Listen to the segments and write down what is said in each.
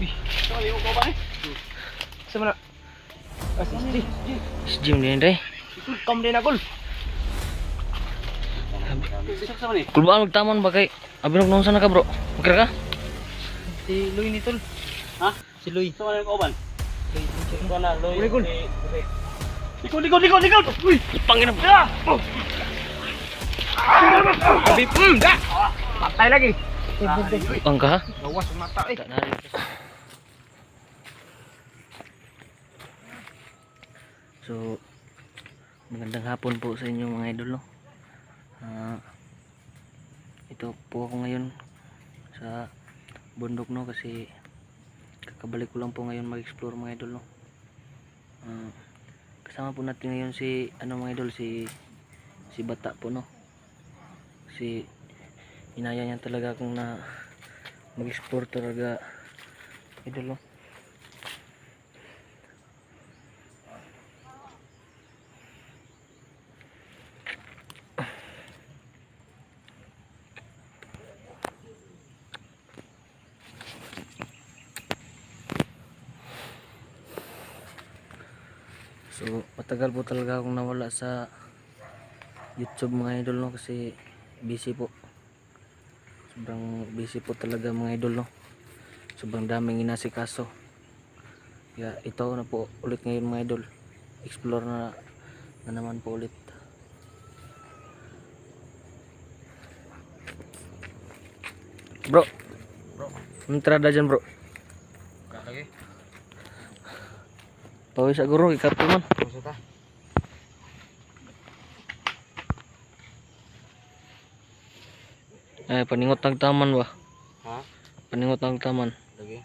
Saan yung ko ba eh? Saan na? Si Jim din dre. Kam din ako. Saan ni? Kulbaan magtamon ba kay abinog nung sana ka bro? Makira ka? Si Luy ni tol. Ha? Si Luy. Saan yung kauban? Luy. Na Luy. Likod. Likod. Uy, Pangina. Abi, da. Patay lagi. Ang ka ha? Gawas ang mata eh. Tak narik. So, magandang hapon po sa inyo mga idol, no? Ito po ako ngayon sa bundok, no? Kasi kakabalik ko lang po ngayon mag-explore mga idol, no? Kasama po natin ngayon si mga idol, si Bata po, no? Kasi inaya niya talaga akong na mag-explore talaga idol, no? So matagal po talaga akong nawala sa YouTube mga idol, no? Kasi busy po, sobrang busy po talaga mga idol, no? Sobrang daming inasikaso, kaya ito na po ulit ngayon mga idol, explore na naman po ulit. Bro, entrada dyan bro. Lagi. Pawis sa guro, ikato man. Maksud ta? Paningot ng taman ba? Ha? Paningot ng taman. Lagi.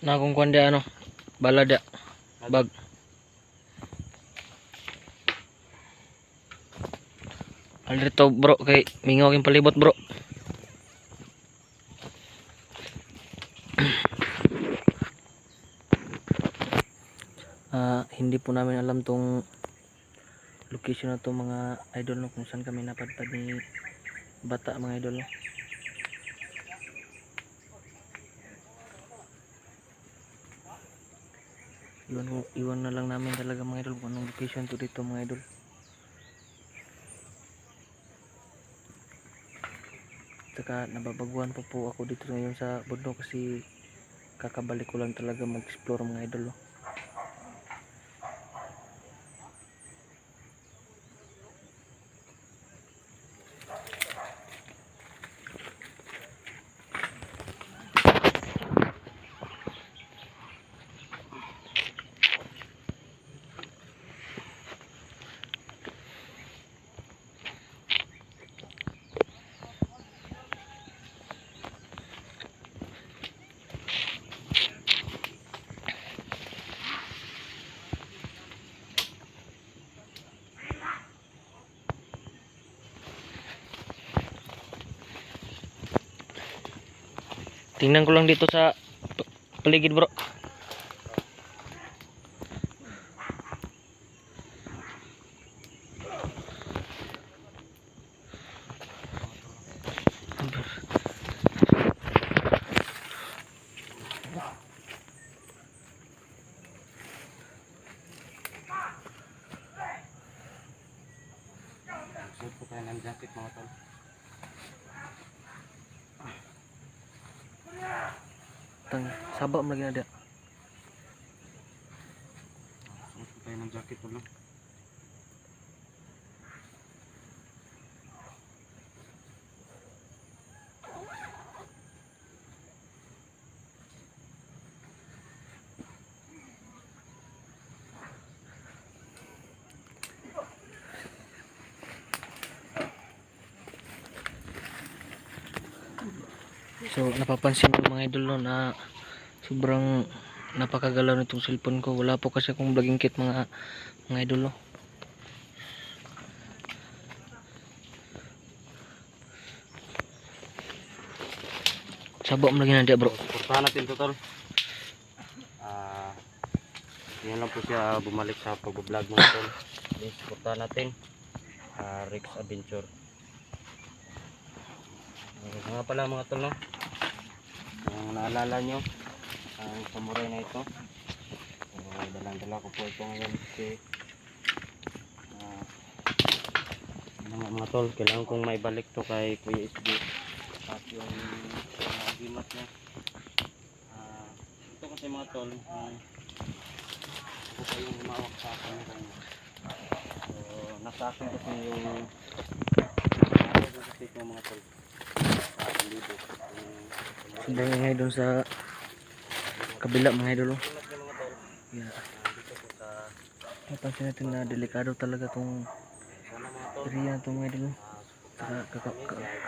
Na kung kuan dia ano, balada, bag. Alrito bro, kay mingaw yung palibot bro. Hindi po namin alam tong location na to mga idol, no, kung saan kami napadpad ni Bata mga idol, no. Iwan na lang namin talaga mga idol kung anong location to dito mga idol. Saka nababaguhan pa po ako dito ngayon sa bundok kasi kakabalik ko lang talaga mag-explore mga idol, no. Tingnan ko lang dito sa paligid bro. Suot ko tayo ng jacket mga tol. Sabak mo lagi ada. Suot ko tayo ng jacket tol. So napapansin ko mga idol, no, na sobrang napakagalaw nitong cellphone ko. Wala po kasi akong vlogging kit mga idol, no. Sabak mo lagi na dia bro. Suportahan natin to tol. Yan lang po siya bumalik sa pag-vlog mga tol. Please supportahan natin Rex Adventure. Nga pala mga tol, no? Kung naalala nyo ang samurai na ito, dalang-dala ko po ito ngayon kasi mga tol, kailangan kong maibalik to kay Kuya SB at yung agimat niya. Ito kasi mga tol, ito pa yung humawak sa akin ngayon. So nasa akin kasi yung kasi ito mga tol sa libo. Sobrang ingay doon sa kabila mga idol. Yeah. Napansin natin na delikado talaga tong area na to mga idol.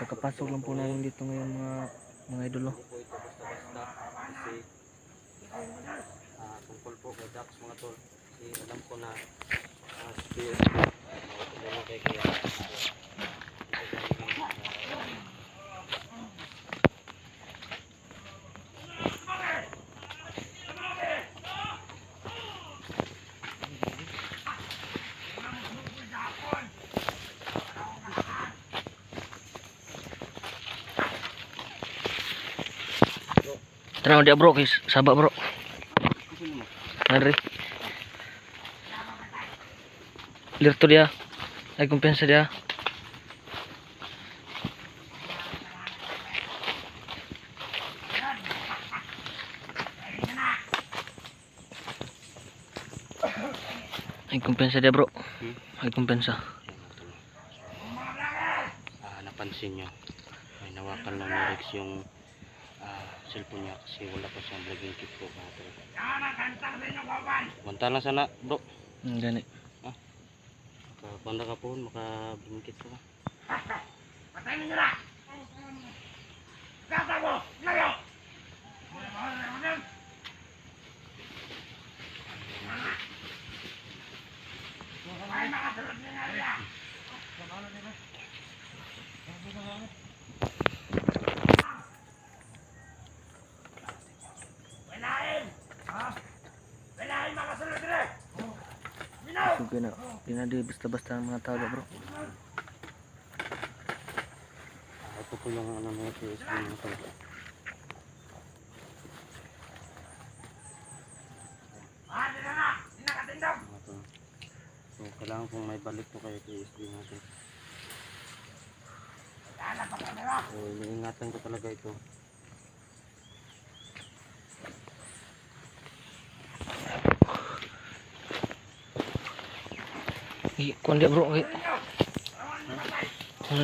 Kakapasok lang po namin dito ngayon mga idol. Tungkol po kay Dax mga tol, kasi alam ko na spear kay Kuya. Tara dia bro, guys. Sabak bro. Ngeri. Lihat tuh dia. Ay kumpensa dia. Ay kumpensa dia bro. Ay kumpensa. Napansin nyo, may nawakan lang ni Rex yung cellphone niya kasi wala pa siyang vlogging kit po mga tol. Banta lang sana bro. Gani. Banda ka po, maka-vlogging kit ko. Patayin nyo na! Kata mo! Layo! Ay, makasunod nyo nga nila! Walain! Walain makasunod nila! Di na di basta-basta ng mga tao bro. Ito po yung ano na ito is mga tol. So kailangan kong may balik to kayo kay SB natin. So iniingatan ko talaga ito. Kuan dia bro. Ano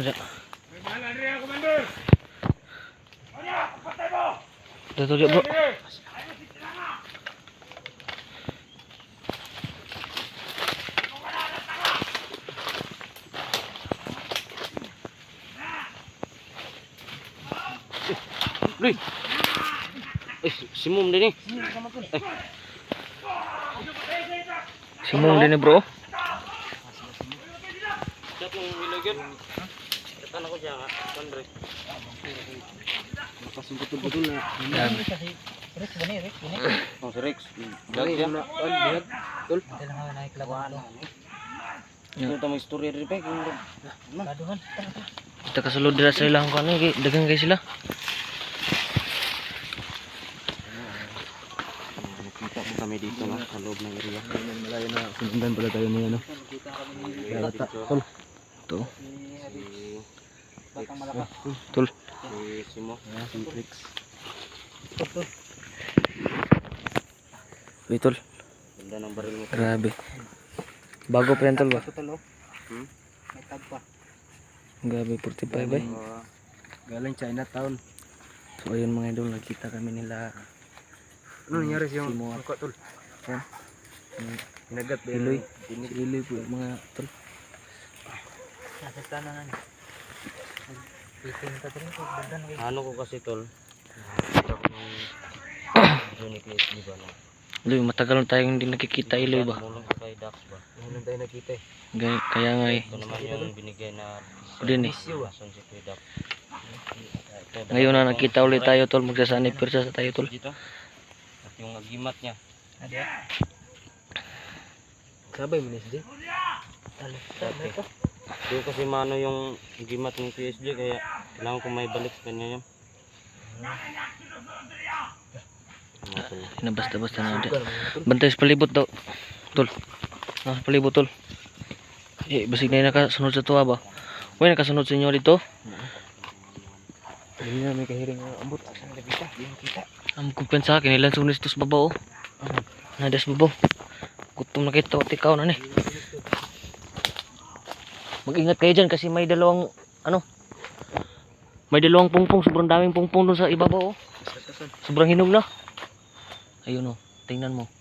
dia? Dito dia bro. Luy! Si Mum din eh. Simong din ni bro. Siya kung ilagyan. Katan ako siya nga. Andre. Makasing betul-betul na. Yan. Rex ba ni Rex? Oh, si Rex. Lag siya. Lihat. Tol. Dala nga naik laban to. Ito tamang istorya rin pa. Laduhan. Kita kasulod dira sa ilang kuan ni dagang guys sila. Nakita po kami dito na sa loob ng area. Malayo na sundan pala tayo ni ano. Galata. Tol. To. Batang malakas. Tol. Si Simo. Si Rex. Uy tol. Ganda ng baril mo. Grabe. Bago pa yan tol ba? May tag pa. Grabe 45 ba? Galing Chinatown. So ayun mga idol, nakita kami nila. Ano nangyari si Mo? tol? Yan. Nagat ba Iloy. Si Iloy po mga tol. Nasa sana na. Itin ka din ko badan ng Ano ko kasi tol? Nakita ko ng Unique di ba no? Iloy, matagal na tayong hindi nakikita Iloy ba? Mulong ko kay Dax ba? Mulong tayo nakita eh. Kaya nga eh. Ito naman yung binigay na Din eh. Son si Kuya Dax. Ngayon na nakita ulit tayo tol, magsasanay persa sa tayo tol. Dito. yung agimat niya. Ada. Sabay mo ni si Okay. Doon kasi mano yung agimat ng PSG kaya kailangan ko may balik sa kanya yun. Mga tol. Basta-basta na di. Bantay sa palibot daw. Tol. Sa palibot tol. Basig na nakasunod sa tuwa ba? Uy, nakasunod sa inyo dito. Hindi na may kahiring ng ambot. Asan na kita? Di mo kita. Ang kumpensa akin ilan sunis to sa babaw. Nadas babaw. Gutom na kita tikaw na ni. Mag-ingat kayo dyan kasi may dalawang may dalawang pungpong, sobrang daming pungpong doon sa ibabaw. Sobrang hinog na. Ayun oh, tingnan mo.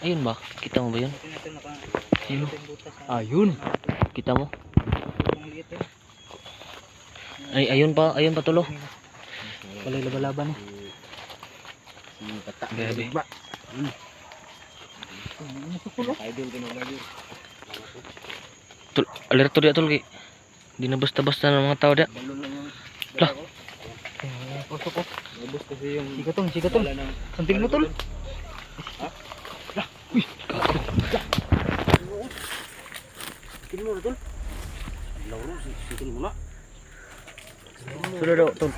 Ayun ba? Kita mo ba yun? Ayun. Ayun. Kita mo? Ay, ayun pa tulo. Walay laban-laban eh. Grabe. Tol, alerto dia tol kay. Di na basta-basta ng mga tao dia. Lah. Pasok ko. Ubus kasi yung Siga tol. Santig mo tol. Tingin mo na tol. Lauro, tingin mo na. Sudah daw tol.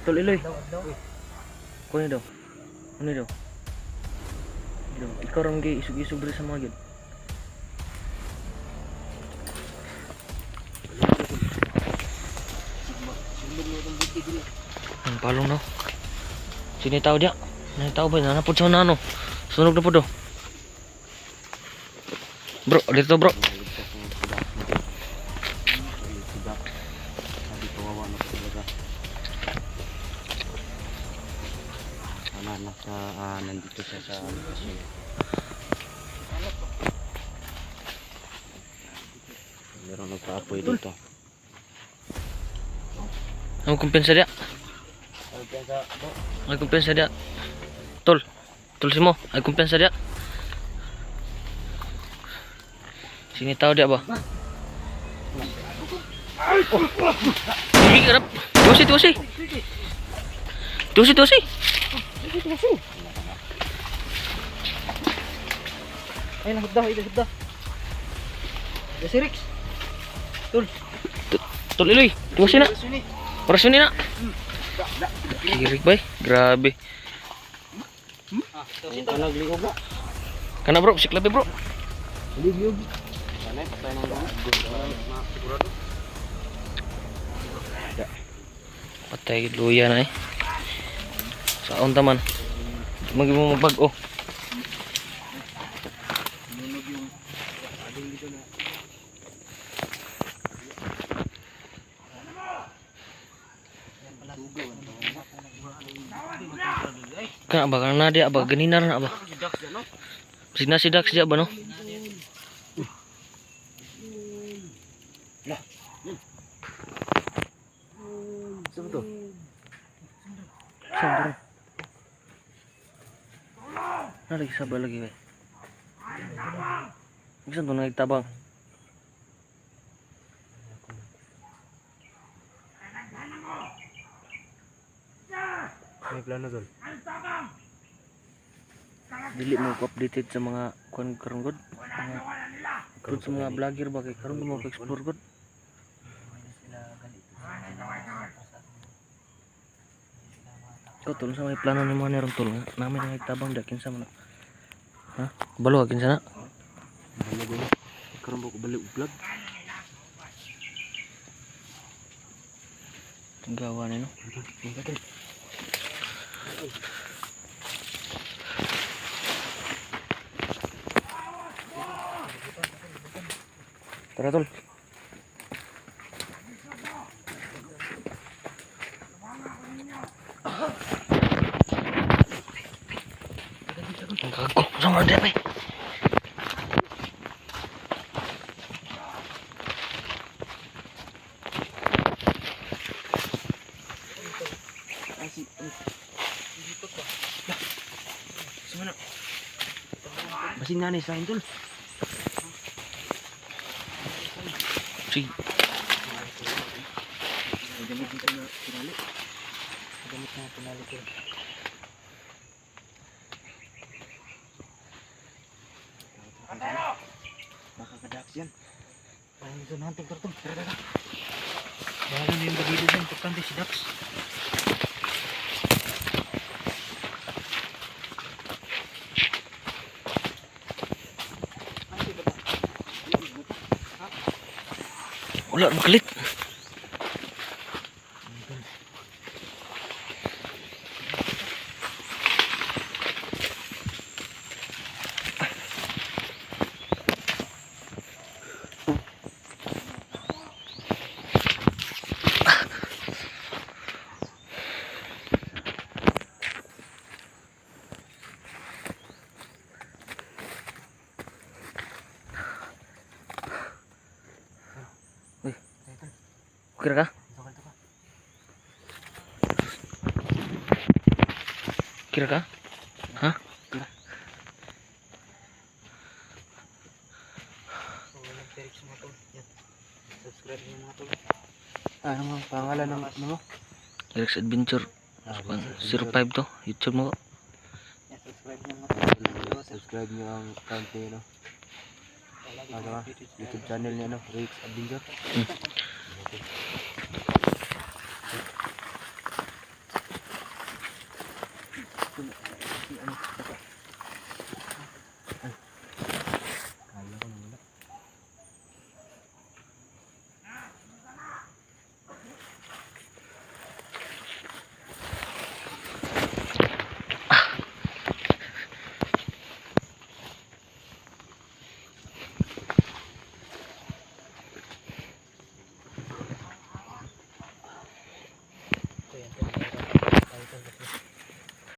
Tol iloy. Kuya daw. Ano daw? Ikaw ram gay isug-isug diri sa mga gyud. Ang palong no. Sini tao dia. Nang tao ba na pud sa nano. Sunog na pud do. Bro, dito bro. Sabi kawawa na po talaga. Nandito siya sa kasi meron nagpaapoy dito. Ang kumpensa dia. Ay kumpensa dia. Tol. Tol si mo. Ay kumpensa dia. Sini tao dia ba? Hindi harap. Tusi. Ay nahudda. Ya si Rex. Tol iloy. Tusi na. Orasyon ni na. Kirig bay. Grabe. Nagliog na. Kana bro, bisik labi bro. Sana patay ng sigurado. Patay luya na eh. Saon taman. Magimo magbag-o. Kana ba kana dia ba ganina na ba? Signa si Dax dia ba no? Saan to? Saan lagi sabay lagi ba? Bisa to nagtabang. May plano tol. Dili mo ko updated sa mga kuan karon gud. Mga sa mga vlogger ba kay karon mo ko explore gud. Ko tol sa may plano ni mga neron tol nga namin ang nagtabang dakin sa mana. Ha? Balo akin sana. Karon ba ko balik vlog? Gawa ni no. Tara tol. Ang gago, sama dia pe. Masing nga ni sa tol. Sige. Amazon hunting tol. Tara. Bahala na yung bagilo dyan. Importante si Dax. Wala makalit. Kira ka? Kira ka? Ha? So, walang terik sa mga tol. Yan. Subscribe niyo mga tol. Ano nga pangalan ng ano mo? Rex Adventure 05 to. YouTube mo. Yan, subscribe niyo mga tol. Subscribe nyo ang account niya, no? Palagi Ano mga ba? updated sa- YouTube channel niya, no? Rex Adventure.